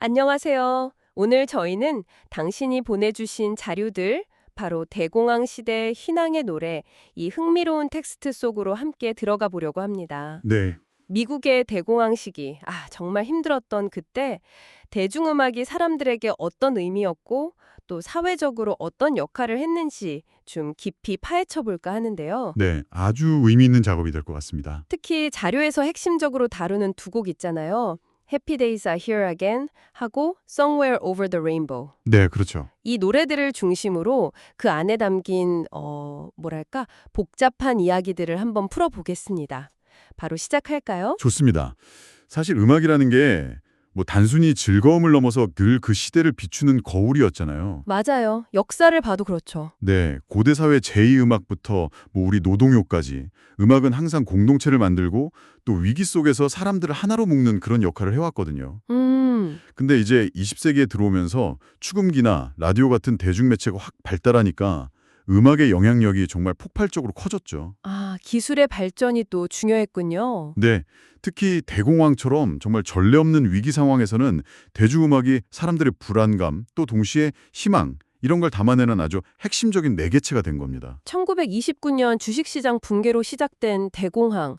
안녕하세요. 오늘 저희는 당신이 보내주신 자료들, 바로 대공황 시대 희망의 노래, 이 흥미로운 텍스트 속으로 함께 들어가 보려고 합니다. 네, 미국의 대공황 시기, 정말 힘들었던 그때 대중음악이 사람들에게 어떤 의미였고 또 사회적으로 어떤 역할을 했는지 좀 깊이 파헤쳐 볼까 하는데요. 네, 아주 의미 있는 작업이 될 것 같습니다. 특히 자료에서 핵심적으로 다루는 두 곡 있잖아요. Happy Days Are Here Again 하고 Somewhere Over the Rainbow. 네, 그렇죠. 이 노래들을 중심으로 그 안에 담긴 뭐랄까 복잡한 이야기들을 한번 풀어보겠습니다. 바로 시작할까요? 좋습니다. 사실 음악이라는 게 뭐 단순히 즐거움을 넘어서 늘 그 시대를 비추는 거울이었잖아요. 맞아요. 역사를 봐도 그렇죠. 네, 고대 사회 제2음악부터 뭐 우리 노동요까지 음악은 항상 공동체를 만들고 또 위기 속에서 사람들을 하나로 묶는 그런 역할을 해왔거든요. 근데 이제 20세기에 들어오면서 축음기나 라디오 같은 대중매체가 확 발달하니까 음악의 영향력이 정말 폭발적으로 커졌죠. 기술의 발전이 또 중요했군요. 네, 특히 대공황처럼 정말 전례 없는 위기 상황에서는 대중음악이 사람들의 불안감, 또 동시에 희망, 이런 걸 담아내는 아주 핵심적인 매개체가 된 겁니다. 1929년 주식시장 붕괴로 시작된 대공황.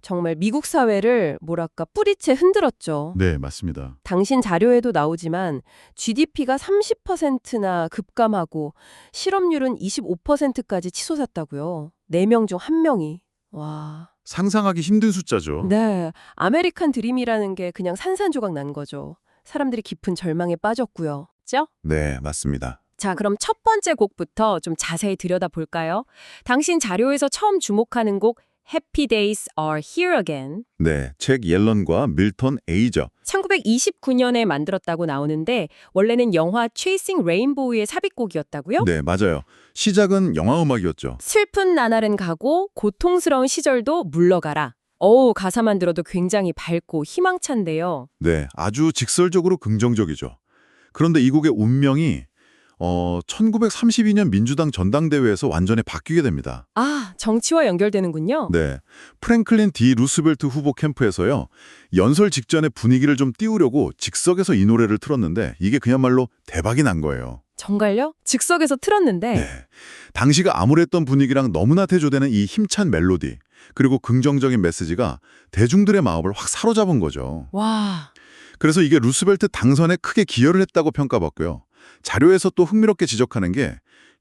정말 미국 사회를 뭐랄까 뿌리채 흔들었죠. 네, 맞습니다. 당신 자료에도 나오지만 GDP가 30%나 급감하고 실업률은 25%까지 치솟았다고요. 4명 중 1명이. 와. 상상하기 힘든 숫자죠. 네. 아메리칸 드림이라는 게 그냥 산산조각 난 거죠. 사람들이 깊은 절망에 빠졌고요. 죠? 네, 맞습니다. 자, 그럼 첫 번째 곡부터 좀 자세히 들여다볼까요? 당신 자료에서 처음 주목하는 곡 Happy Days Are Here Again. 네, 책 옐런과 밀턴 에이저. 1929년에 만들었다고 나오는데 원래는 영화 Chasing Rainbow의 삽입곡이었다고요? 네, 맞아요. 시작은 영화 음악이었죠. 슬픈 나날은 가고 고통스러운 시절도 물러가라. 가사만 들어도 굉장히 밝고 희망찬데요. 네, 아주 직설적으로 긍정적이죠. 그런데 이 곡의 운명이 1932년 민주당 전당대회에서 완전히 바뀌게 됩니다. 정치와 연결되는군요. 네, 프랭클린 D. 루스벨트 후보 캠프에서요. 연설 직전에 분위기를 좀 띄우려고 즉석에서 이 노래를 틀었는데 이게 그야말로 대박이 난 거예요. 정말요? 즉석에서 틀었는데. 네, 당시가 암울했던 분위기랑 너무나 대조되는 이 힘찬 멜로디 그리고 긍정적인 메시지가 대중들의 마음을 확 사로잡은 거죠. 와. 그래서 이게 루스벨트 당선에 크게 기여를 했다고 평가받고요. 자료에서 또 흥미롭게 지적하는 게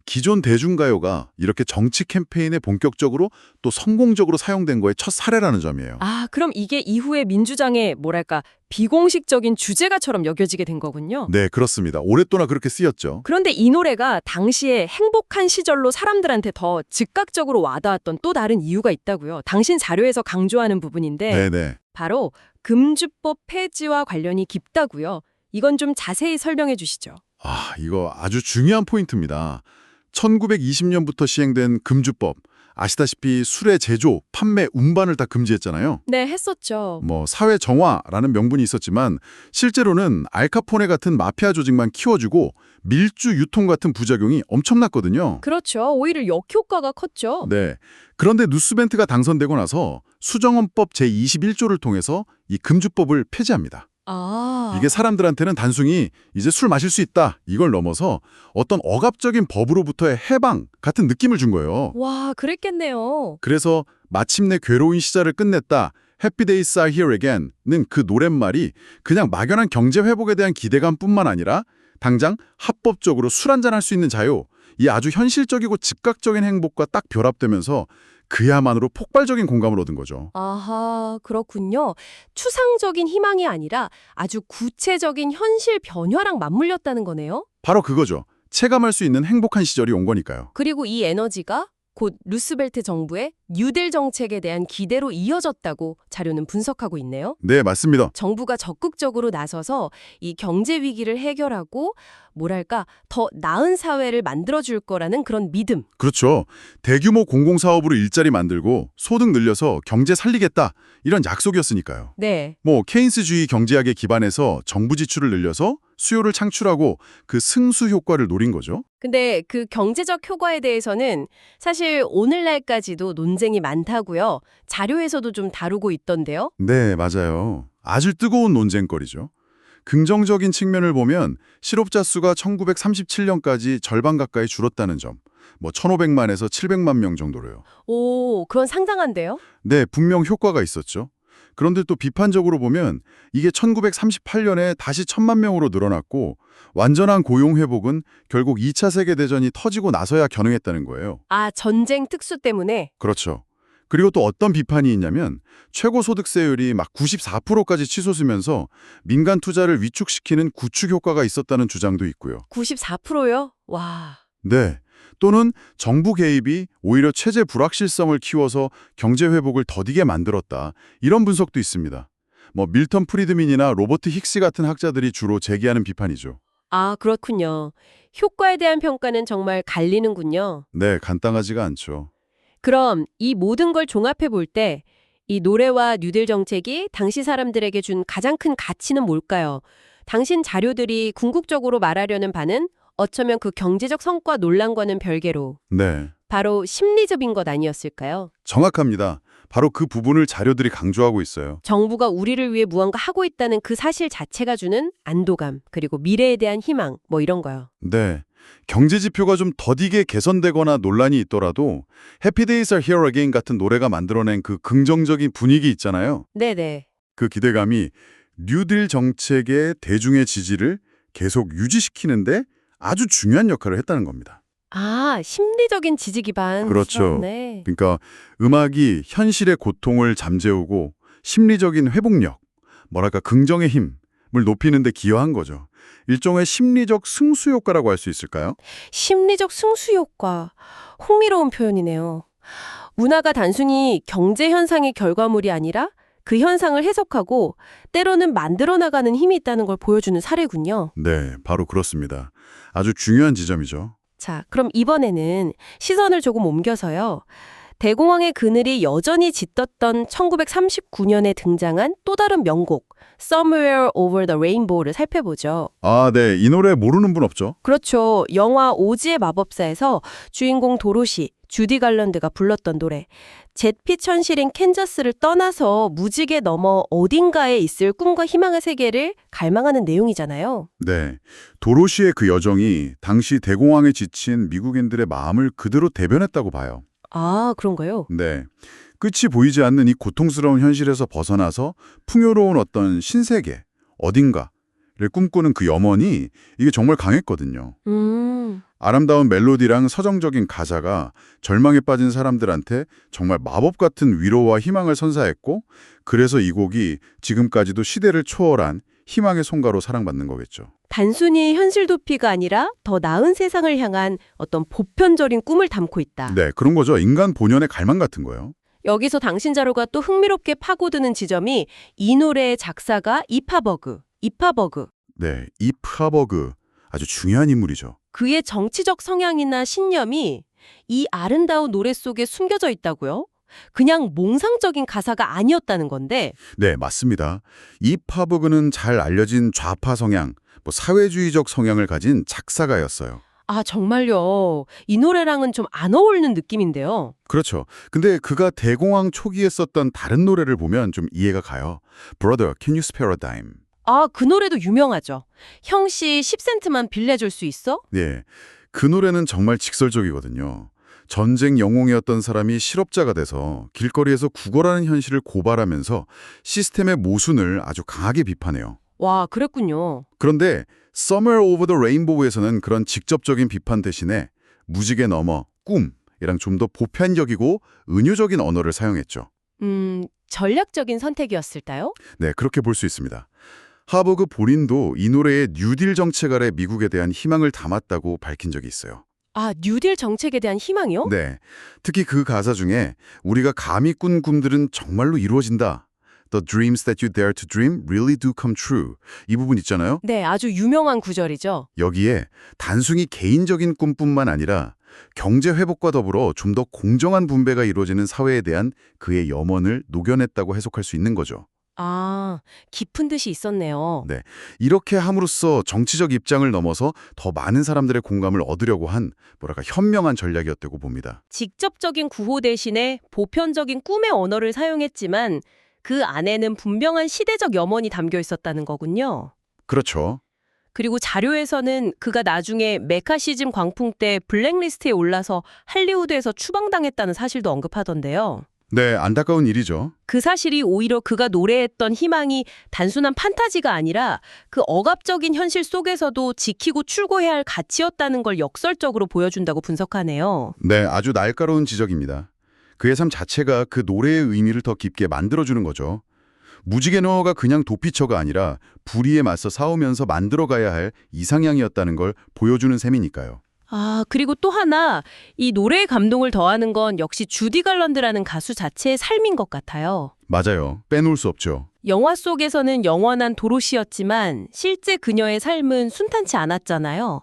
기존 대중가요가 이렇게 정치 캠페인에 본격적으로 또 성공적으로 사용된 거의 첫 사례라는 점이에요. 그럼 이게 이후에 민주당의 뭐랄까 비공식적인 주제가처럼 여겨지게 된 거군요. 네, 그렇습니다. 오랫동안 그렇게 쓰였죠. 그런데 이 노래가 당시에 행복한 시절로 사람들한테 더 즉각적으로 와닿았던 또 다른 이유가 있다고요. 당신 자료에서 강조하는 부분인데 네네. 바로 금주법 폐지와 관련이 깊다고요. 이건 좀 자세히 설명해 주시죠. 이거 아주 중요한 포인트입니다. 1920년부터 시행된 금주법. 아시다시피 술의 제조, 판매, 운반을 다 금지했잖아요. 네, 했었죠. 사회 정화라는 명분이 있었지만 실제로는 알카포네 같은 마피아 조직만 키워주고 밀주 유통 같은 부작용이 엄청났거든요. 그렇죠. 오히려 역효과가 컸죠. 네. 그런데 누스벤트가 당선되고 나서 수정헌법 제21조를 통해서 이 금주법을 폐지합니다. 이게 사람들한테는 단순히 이제 술 마실 수 있다 이걸 넘어서 어떤 억압적인 법으로부터의 해방 같은 느낌을 준 거예요. 와, 그랬겠네요. 그래서 마침내 괴로운 시절을 끝냈다. Happy Days Are Here Again는 그 노랫말이 그냥 막연한 경제 회복에 대한 기대감뿐만 아니라 당장 합법적으로 술 한잔 할 수 있는 자유, 이 아주 현실적이고 즉각적인 행복과 딱 결합되면서 그야말로 폭발적인 공감을 얻은 거죠. 아하, 그렇군요. 추상적인 희망이 아니라 아주 구체적인 현실 변화랑 맞물렸다는 거네요. 바로 그거죠. 체감할 수 있는 행복한 시절이 온 거니까요. 그리고 이 에너지가 곧 루스벨트 정부의 뉴딜 정책에 대한 기대로 이어졌다고 자료는 분석하고 있네요. 네, 맞습니다. 정부가 적극적으로 나서서 이 경제 위기를 해결하고 뭐랄까 더 나은 사회를 만들어줄 거라는 그런 믿음. 그렇죠. 대규모 공공사업으로 일자리 만들고 소득 늘려서 경제 살리겠다. 이런 약속이었으니까요. 네. 케인스주의 경제학에 기반해서 정부 지출을 늘려서 수요를 창출하고 그 승수 효과를 노린 거죠. 근데 그 경제적 효과에 대해서는 사실 오늘날까지도 논쟁이 많다고요. 자료에서도 좀 다루고 있던데요. 네, 맞아요. 아주 뜨거운 논쟁거리죠. 긍정적인 측면을 보면 실업자 수가 1937년까지 절반 가까이 줄었다는 점. 1,500만에서 700만 명 정도로요. 오, 그건 상당한데요? 네, 분명 효과가 있었죠. 그런데 또 비판적으로 보면 이게 1938년에 다시 1,000만 명으로 늘어났고 완전한 고용 회복은 결국 2차 세계대전이 터지고 나서야 가능했다는 거예요. 아, 전쟁 특수 때문에? 그렇죠. 그리고 또 어떤 비판이 있냐면 최고소득세율이 막 94%까지 치솟으면서 민간 투자를 위축시키는 구축 효과가 있었다는 주장도 있고요. 94%요? 와. 네. 또는 정부 개입이 오히려 체제 불확실성을 키워서 경제 회복을 더디게 만들었다. 이런 분석도 있습니다. 밀턴 프리드민이나 로버트 힉스 같은 학자들이 주로 제기하는 비판이죠. 아, 그렇군요. 효과에 대한 평가는 정말 갈리는군요. 네, 간단하지가 않죠. 그럼 이 모든 걸 종합해 볼 때 이 노래와 뉴딜 정책이 당시 사람들에게 준 가장 큰 가치는 뭘까요? 당신 자료들이 궁극적으로 말하려는 바는 어쩌면 그 경제적 성과 논란과는 별개로 네, 바로 심리적인 것 아니었을까요? 정확합니다. 바로 그 부분을 자료들이 강조하고 있어요. 정부가 우리를 위해 무언가 하고 있다는 그 사실 자체가 주는 안도감, 그리고 미래에 대한 희망, 이런 거요. 네, 경제 지표가 좀 더디게 개선되거나 논란이 있더라도 Happy Days Are Here Again 같은 노래가 만들어낸 그 긍정적인 분위기 있잖아요. 네네. 그 기대감이 뉴딜 정책의 대중의 지지를 계속 유지시키는데 아주 중요한 역할을 했다는 겁니다. 아, 심리적인 지지 기반. 그렇죠. 네. 그러니까 음악이 현실의 고통을 잠재우고 심리적인 회복력, 긍정의 힘을 높이는 데 기여한 거죠. 일종의 심리적 승수 효과라고 할 수 있을까요? 심리적 승수 효과. 흥미로운 표현이네요. 문화가 단순히 경제 현상의 결과물이 아니라 그 현상을 해석하고 때로는 만들어 나가는 힘이 있다는 걸 보여주는 사례군요. 네, 바로 그렇습니다. 아주 중요한 지점이죠. 자, 그럼 이번에는 시선을 조금 옮겨서요. 대공황의 그늘이 여전히 짙었던 1939년에 등장한 또 다른 명곡 Somewhere Over the Rainbow를 살펴보죠. 아, 네. 이 노래 모르는 분 없죠? 그렇죠. 영화 오즈의 마법사에서 주인공 도로시, 주디 갈런드가 불렀던 노래. 잿빛 현실인 캔자스를 떠나서 무지개 넘어 어딘가에 있을 꿈과 희망의 세계를 갈망하는 내용이잖아요. 네. 도로시의 그 여정이 당시 대공황에 지친 미국인들의 마음을 그대로 대변했다고 봐요. 아, 그런가요? 네. 끝이 보이지 않는 이 고통스러운 현실에서 벗어나서 풍요로운 어떤 신세계, 어딘가를 꿈꾸는 그 염원이 이게 정말 강했거든요. 아름다운 멜로디랑 서정적인 가사가 절망에 빠진 사람들한테 정말 마법 같은 위로와 희망을 선사했고, 그래서 이 곡이 지금까지도 시대를 초월한 희망의 송가로 사랑받는 거겠죠. 단순히 현실 도피가 아니라 더 나은 세상을 향한 어떤 보편적인 꿈을 담고 있다. 네, 그런 거죠. 인간 본연의 갈망 같은 거요. 여기서 당신 자료가 또 흥미롭게 파고드는 지점이 이 노래의 작사가 이파버그. 네, 이프하버그 아주 중요한 인물이죠. 그의 정치적 성향이나 신념이 이 아름다운 노래 속에 숨겨져 있다고요? 그냥 몽상적인 가사가 아니었다는 건데. 네, 맞습니다. 이파버그는 잘 알려진 좌파 성향, 사회주의적 성향을 가진 작사가였어요. 아, 정말요. 이 노래랑은 좀 안 어울리는 느낌인데요. 그렇죠. 근데 그가 대공황 초기에 썼던 다른 노래를 보면 좀 이해가 가요. Brother, can you spare a dime? 아, 그 노래도 유명하죠. 형씨 10센트만 빌려줄 수 있어? 네, 그 노래는 정말 직설적이거든요. 전쟁 영웅이었던 사람이 실업자가 돼서 길거리에서 구걸하는 현실을 고발하면서 시스템의 모순을 아주 강하게 비판해요. 와, 그랬군요. 그런데 Somewhere Over the Rainbow에서는 그런 직접적인 비판 대신에 무지개 넘어, 꿈이랑 좀 더 보편적이고 은유적인 언어를 사용했죠. 전략적인 선택이었을까요? 네, 그렇게 볼 수 있습니다. 하버그 본인도 이 노래에 뉴딜 정책 아래 미국에 대한 희망을 담았다고 밝힌 적이 있어요. 아, 뉴딜 정책에 대한 희망이요? 네, 특히 그 가사 중에 우리가 감히 꾼 꿈들은 정말로 이루어진다. The dreams that you dare to dream really do come true. 이 부분 있잖아요. 네, 아주 유명한 구절이죠. 여기에 단순히 개인적인 꿈뿐만 아니라 경제 회복과 더불어 좀 더 공정한 분배가 이루어지는 사회에 대한 그의 염원을 녹여냈다고 해석할 수 있는 거죠. 아, 깊은 뜻이 있었네요. 네, 이렇게 함으로써 정치적 입장을 넘어서 더 많은 사람들의 공감을 얻으려고 한 현명한 전략이었다고 봅니다. 직접적인 구호 대신에 보편적인 꿈의 언어를 사용했지만 그 안에는 분명한 시대적 염원이 담겨 있었다는 거군요. 그렇죠. 그리고 자료에서는 그가 나중에 메카시즘 광풍 때 블랙리스트에 올라서 할리우드에서 추방당했다는 사실도 언급하던데요. 네, 안타까운 일이죠. 그 사실이 오히려 그가 노래했던 희망이 단순한 판타지가 아니라 그 억압적인 현실 속에서도 지키고 출고해야 할 가치였다는 걸 역설적으로 보여준다고 분석하네요. 네, 아주 날카로운 지적입니다. 그의 삶 자체가 그 노래의 의미를 더 깊게 만들어주는 거죠. 무지개너가 그냥 도피처가 아니라 불의에 맞서 싸우면서 만들어가야 할 이상향이었다는 걸 보여주는 셈이니까요. 아, 그리고 또 하나, 이 노래의 감동을 더하는 건 역시 주디 갈런드라는 가수 자체의 삶인 것 같아요. 맞아요. 빼놓을 수 없죠. 영화 속에서는 영원한 도로시였지만 실제 그녀의 삶은 순탄치 않았잖아요.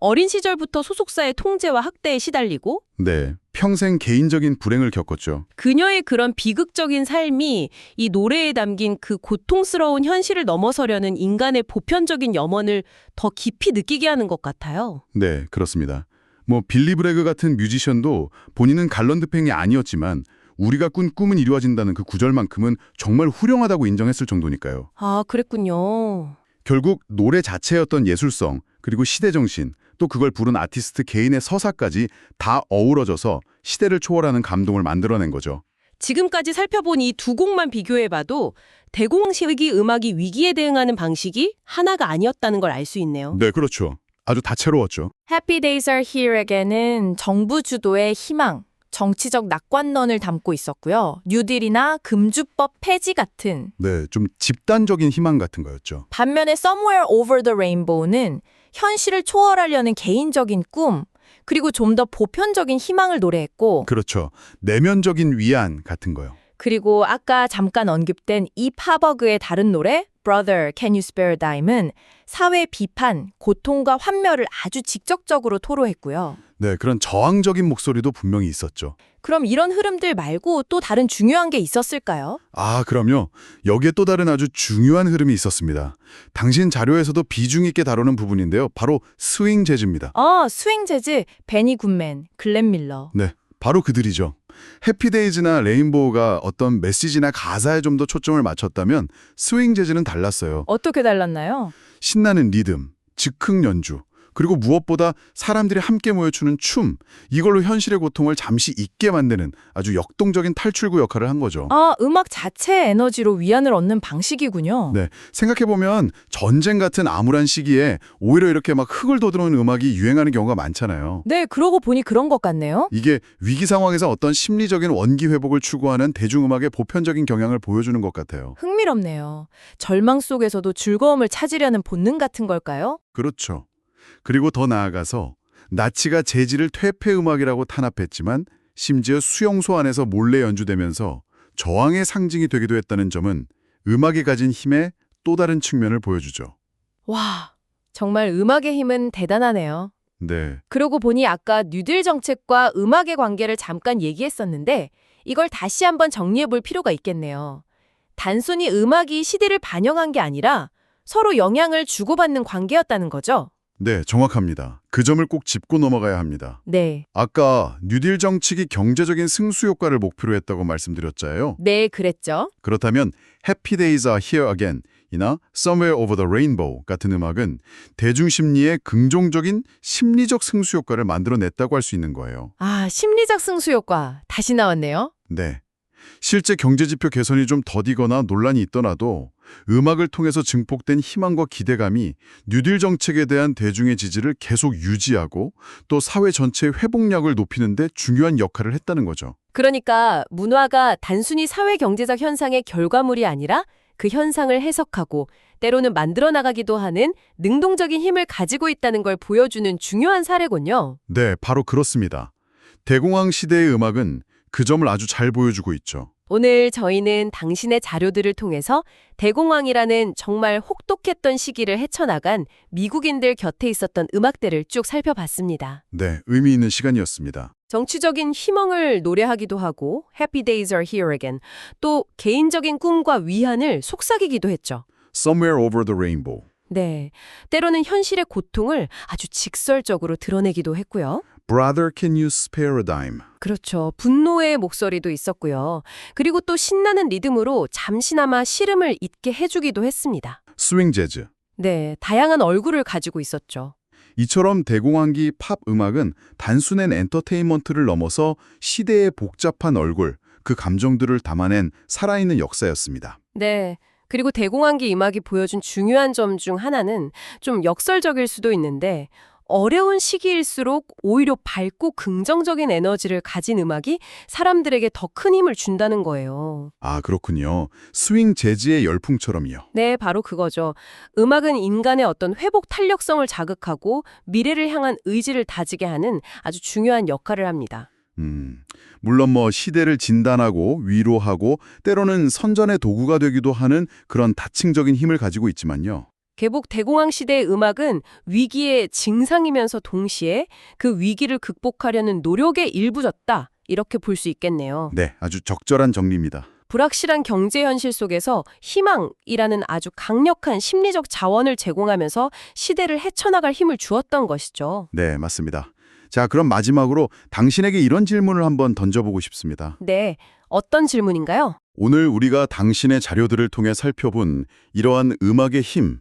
어린 시절부터 소속사의 통제와 학대에 시달리고 네, 평생 개인적인 불행을 겪었죠. 그녀의 그런 비극적인 삶이 이 노래에 담긴 그 고통스러운 현실을 넘어서려는 인간의 보편적인 염원을 더 깊이 느끼게 하는 것 같아요. 네, 그렇습니다. 뭐 빌리 브래그 같은 뮤지션도 본인은 갈런드 팬이 아니었지만 우리가 꾼 꿈은 이루어진다는 그 구절만큼은 정말 훌륭하다고 인정했을 정도니까요. 아, 그랬군요. 결국 노래 자체였던 예술성, 그리고 시대정신, 또 그걸 부른 아티스트 개인의 서사까지 다 어우러져서 시대를 초월하는 감동을 만들어낸 거죠. 지금까지 살펴본 이 두 곡만 비교해봐도 대공황 시기 음악이 위기에 대응하는 방식이 하나가 아니었다는 걸 알 수 있네요. 네, 그렇죠. 아주 다채로웠죠. Happy Days Are Here Again은 정부 주도의 희망, 정치적 낙관론을 담고 있었고요. 뉴딜이나 금주법 폐지 같은. 네, 좀 집단적인 희망 같은 거였죠. 반면에 Somewhere Over the Rainbow는 현실을 초월하려는 개인적인 꿈, 그리고 좀 더 보편적인 희망을 노래했고, 그렇죠. 내면적인 위안 같은 거요. 그리고 아까 잠깐 언급된 이 파버그의 다른 노래 Brother, Can You Spare a Dime은 사회 비판, 고통과 환멸을 아주 직접적으로 토로했고요. 네, 그런 저항적인 목소리도 분명히 있었죠. 그럼 이런 흐름들 말고 또 다른 중요한 게 있었을까요? 아, 그럼요. 여기에 또 다른 아주 중요한 흐름이 있었습니다. 당신 자료에서도 비중 있게 다루는 부분인데요. 바로 스윙 재즈입니다. 스윙 재즈, 베니 굿맨, 글렌 밀러. 네, 바로 그들이죠. 해피데이즈나 레인보우가 어떤 메시지나 가사에 좀 더 초점을 맞췄다면 스윙 재즈는 달랐어요. 어떻게 달랐나요? 신나는 리듬, 즉흥 연주, 그리고 무엇보다 사람들이 함께 모여추는 춤, 이걸로 현실의 고통을 잠시 잊게 만드는 아주 역동적인 탈출구 역할을 한 거죠. 음악 자체의 에너지로 위안을 얻는 방식이군요. 네, 생각해보면 전쟁 같은 암울한 시기에 오히려 이렇게 막 흙을 돋우는 음악이 유행하는 경우가 많잖아요. 네, 그러고 보니 그런 것 같네요. 이게 위기 상황에서 어떤 심리적인 원기 회복을 추구하는 대중음악의 보편적인 경향을 보여주는 것 같아요. 흥미롭네요. 절망 속에서도 즐거움을 찾으려는 본능 같은 걸까요? 그렇죠. 그리고 더 나아가서 나치가 재즈를 퇴폐 음악이라고 탄압했지만 심지어 수용소 안에서 몰래 연주되면서 저항의 상징이 되기도 했다는 점은 음악이 가진 힘의 또 다른 측면을 보여주죠. 와, 정말 음악의 힘은 대단하네요. 네, 그러고 보니 아까 뉴딜 정책과 음악의 관계를 잠깐 얘기했었는데 이걸 다시 한번 정리해 볼 필요가 있겠네요. 단순히 음악이 시대를 반영한 게 아니라 서로 영향을 주고받는 관계였다는 거죠? 네, 정확합니다. 그 점을 꼭 짚고 넘어가야 합니다. 네. 아까 뉴딜 정책이 경제적인 승수 효과를 목표로 했다고 말씀드렸잖아요. 네, 그랬죠. 그렇다면 Happy Days Are Here Again 이나 Somewhere Over the Rainbow 같은 음악은 대중심리의 긍정적인 심리적 승수 효과를 만들어냈다고 할 수 있는 거예요. 심리적 승수 효과 다시 나왔네요. 네. 실제 경제지표 개선이 좀 더디거나 논란이 있더라도 음악을 통해서 증폭된 희망과 기대감이 뉴딜 정책에 대한 대중의 지지를 계속 유지하고 또 사회 전체의 회복력을 높이는 데 중요한 역할을 했다는 거죠. 그러니까 문화가 단순히 사회 경제적 현상의 결과물이 아니라 그 현상을 해석하고 때로는 만들어 나가기도 하는 능동적인 힘을 가지고 있다는 걸 보여주는 중요한 사례군요. 네, 바로 그렇습니다. 대공황 시대의 음악은 그 점을 아주 잘 보여주고 있죠. 오늘 저희는 당신의 자료들을 통해서 대공황이라는 정말 혹독했던 시기를 헤쳐나간 미국인들 곁에 있었던 음악들을 쭉 살펴봤습니다. 네, 의미 있는 시간이었습니다. 정치적인 희망을 노래하기도 하고 Happy Days Are Here Again, 또 개인적인 꿈과 위안을 속삭이기도 했죠. Somewhere Over the Rainbow. 네, 때로는 현실의 고통을 아주 직설적으로 드러내기도 했고요. Brother, Can You Spare a Dime? 그렇죠. 분노의 목소리도 있었고요. 그리고 또 신나는 리듬으로 잠시나마 시름을 잊게 해주기도 했습니다. 스윙 재즈. 네, 다양한 얼굴을 가지고 있었죠. 이처럼 대공황기 팝 음악은 단순한 엔터테인먼트를 넘어서 시대의 복잡한 얼굴, 그 감정들을 담아낸 살아있는 역사였습니다. 네. 그리고 대공황기 음악이 보여준 중요한 점 중 하나는 좀 역설적일 수도 있는데 어려운 시기일수록 오히려 밝고 긍정적인 에너지를 가진 음악이 사람들에게 더 큰 힘을 준다는 거예요. 아, 그렇군요. 스윙 재즈의 열풍처럼요. 네, 바로 그거죠. 음악은 인간의 어떤 회복 탄력성을 자극하고 미래를 향한 의지를 다지게 하는 아주 중요한 역할을 합니다. 물론 뭐 시대를 진단하고 위로하고 때로는 선전의 도구가 되기도 하는 그런 다층적인 힘을 가지고 있지만요. 개복 대공황 시대의 음악은 위기의 증상이면서 동시에 그 위기를 극복하려는 노력의 일부였다. 이렇게 볼 수 있겠네요. 네, 아주 적절한 정리입니다. 불확실한 경제 현실 속에서 희망이라는 아주 강력한 심리적 자원을 제공하면서 시대를 헤쳐나갈 힘을 주었던 것이죠. 네, 맞습니다. 자, 그럼 마지막으로 당신에게 이런 질문을 한번 던져보고 싶습니다. 네, 어떤 질문인가요? 오늘 우리가 당신의 자료들을 통해 살펴본 이러한 음악의 힘,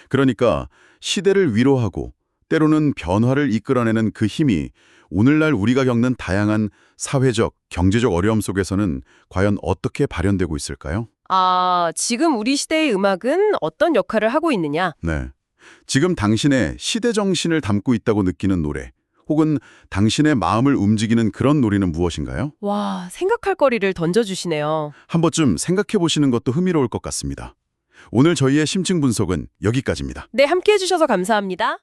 그러니까 시대를 위로하고 때로는 변화를 이끌어내는 그 힘이 오늘날 우리가 겪는 다양한 사회적, 경제적 어려움 속에서는 과연 어떻게 발현되고 있을까요? 지금 우리 시대의 음악은 어떤 역할을 하고 있느냐? 네. 지금 당신의 시대 정신을 담고 있다고 느끼는 노래, 혹은 당신의 마음을 움직이는 그런 노래는 무엇인가요? 와, 생각할 거리를 던져주시네요. 한 번쯤 생각해 보시는 것도 흥미로울 것 같습니다. 오늘 저희의 심층 분석은 여기까지입니다. 네, 함께 해주셔서 감사합니다.